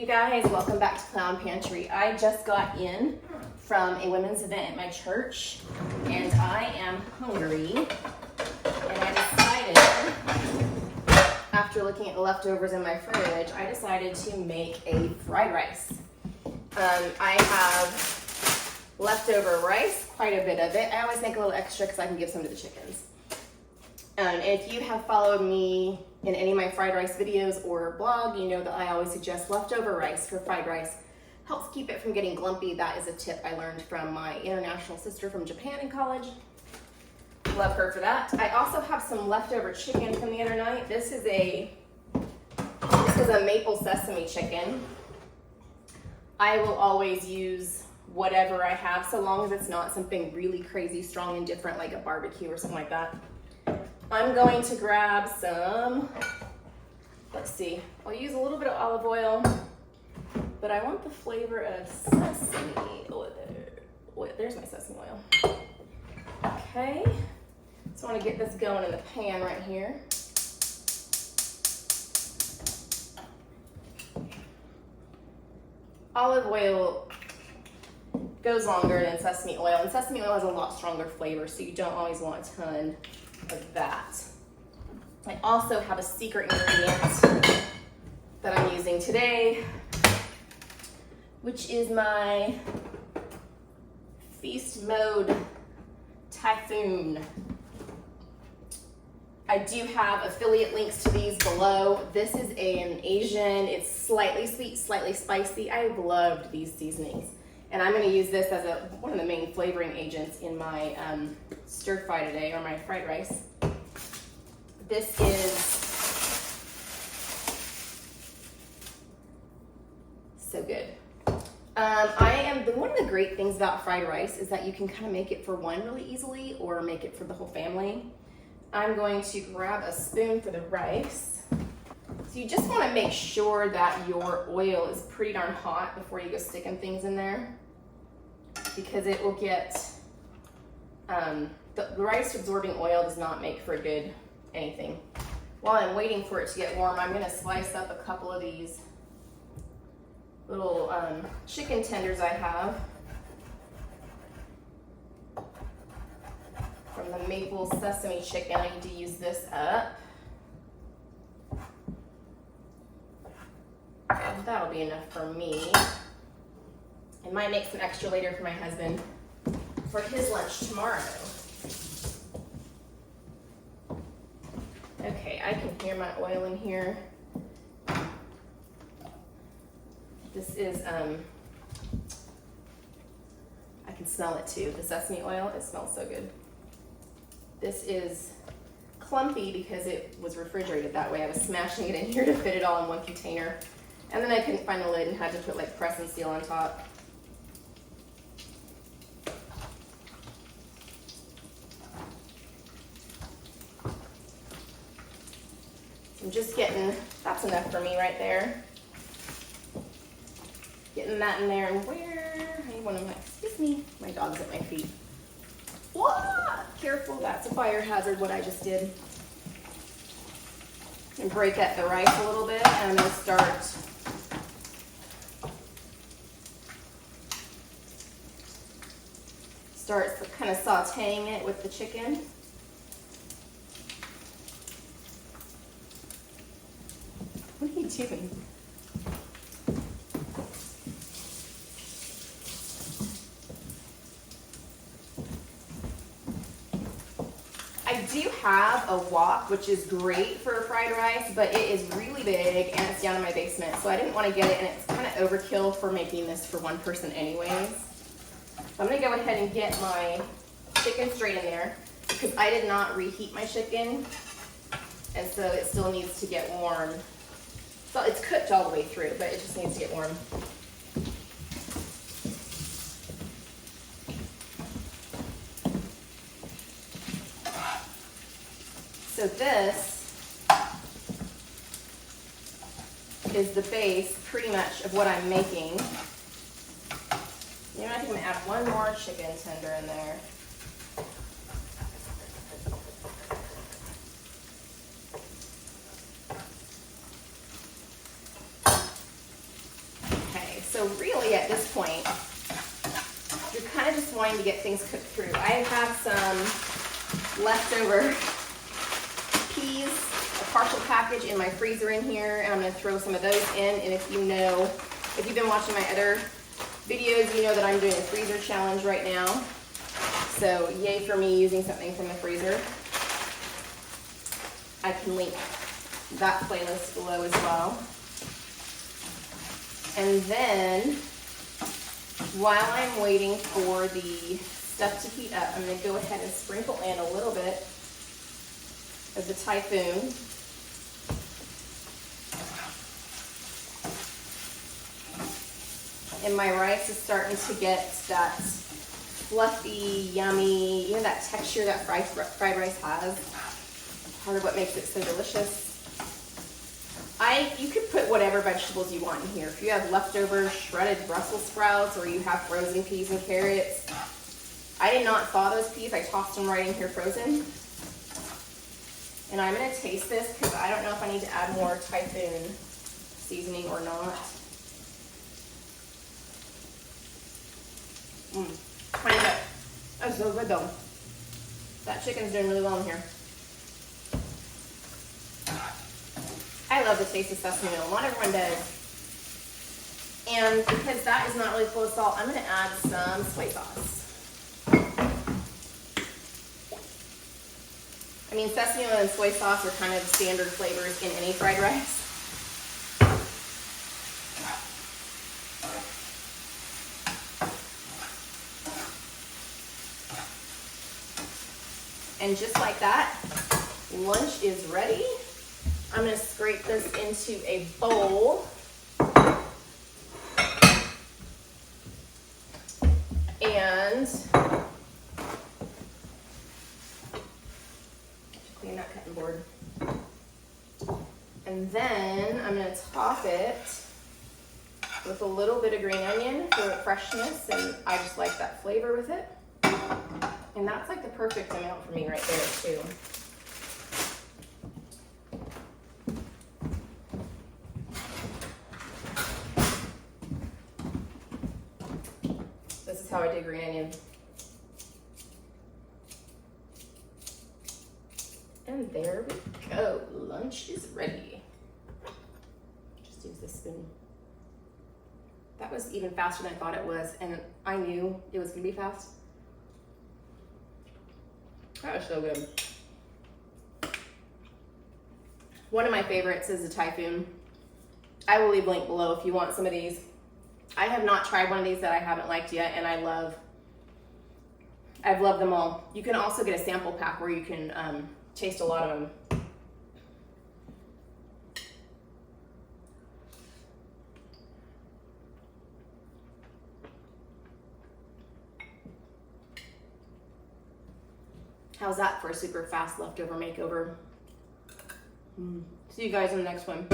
guys, welcome back to Plow and Pantry. I just got in from a women's event at my church and I am hungry, and I decided, after looking at the leftovers in my fridge, I decided to make a fried rice. I have leftover rice, quite a bit of it. I always make a little extra because I can give some to the chickens. If you have followed me in any of my fried rice videos or blog, you know that I always suggest leftover rice for fried rice. Helps keep it from getting glumpy. That is a tip I learned from my international sister from Japan in college. Love her for that. I also have some leftover chicken from the other night. This is a maple sesame chicken. I will always use whatever I have, so long as it's not something really crazy strong and different like a barbecue or something like that. I'm going to grab some, let's see, I'll use a little bit of olive oil, but I want the flavor of sesame oil. There's my sesame oil. Okay, so I want to get this going in the pan right here. Olive oil goes longer than sesame oil, and sesame oil has a lot stronger flavor, so you don't always want a ton of that. I also have a secret ingredient that I'm using today, which is my feast mode Thai-Phoon. I do have affiliate links to these below. This is an Asian, it's slightly sweet, slightly spicy. I loved these seasonings. And I'm going to use this as one of the main flavoring agents in my stir fry today, or my fried rice. This is so good. One of the great things about fried rice is that you can kind of make it for one really easily, or make it for the whole family. I'm going to grab a spoon for the rice. So you just want to make sure that your oil is pretty darn hot before you go sticking things in there, because it will get, the rice absorbing oil does not make for a good anything. While I'm waiting for it to get warm, I'm going to slice up a couple of these little chicken tenders I have from the maple sesame chicken. I need to use this up. And that'll be enough for me. I might make some extra later for my husband for his lunch tomorrow. Okay, I can hear my oil in here. This is, I can smell it too. The sesame oil, it smells so good. This is clumpy because it was refrigerated that way. I was smashing it in here to fit it all in one container. And then I couldn't find the lid and had to put like press and seal on top. I'm just getting, that's enough for me right there. Getting that in there, and where, I need one of my, excuse me, my dog's at my feet. What? Careful, that's a fire hazard, what I just did. And break up the rice a little bit, and I'm gonna start kind of sauteing it with the chicken. What are you doing? I do have a wok, which is great for fried rice, but it is really big and it's down in my basement, so I didn't want to get it, and it's kind of overkill for making this for one person anyways. So I'm going to go ahead and get my chicken straight in there, because I did not reheat my chicken, and so it still needs to get warm. So it's cooked all the way through, but it just needs to get warm. So this is the base, pretty much, of what I'm making. You know, I think I'm gonna add one more chicken tender in there. point, you're kind of just wanting to get things cooked through. I have some leftover peas, a partial package in my freezer in here, and I'm gonna throw some of those in. And if you've been watching my other videos, you know that I'm doing a freezer challenge right now. So yay for me using something from the freezer. I can link that playlist below as well. And then, while I'm waiting for the stuff to heat up, I'm going to go ahead and sprinkle in a little bit of the Thai-Phoon. And my rice is starting to get that fluffy, yummy, you know, that texture that fried rice has. Part of what makes it so delicious. You could put whatever vegetables you want in here. If you have leftover shredded Brussels sprouts, or you have frozen peas and carrots. I did not thaw those peas. I tossed them right in here frozen. And I'm going to taste this because I don't know if I need to add more Thai-Phoon seasoning or not. Kind of good. That's so good though. That chicken's doing really well in here. I love the taste of sesame oil. Not everyone does. And because that is not really full of salt, I'm going to add some soy sauce. I mean, sesame oil and soy sauce are kind of standard flavors in any fried rice. And just like that, lunch is ready. I'm going to scrape this into a bowl. And clean that cutting board. And then I'm going to top it with a little bit of green onion for freshness, and I just like that flavor with it. And that's like the perfect amount for me right there too. This is how I do green onion. And there we go. Lunch is ready. Just use this spoon. That was even faster than I thought it was, and I knew it was gonna be fast. That was so good. One of my favorites is the Thai-Phoon. I will leave a link below if you want some of these. I have not tried one of these that I haven't liked yet, and I've loved them all. You can also get a sample pack where you can taste a lot of them. How's that for a super fast leftover makeover? See you guys in the next one.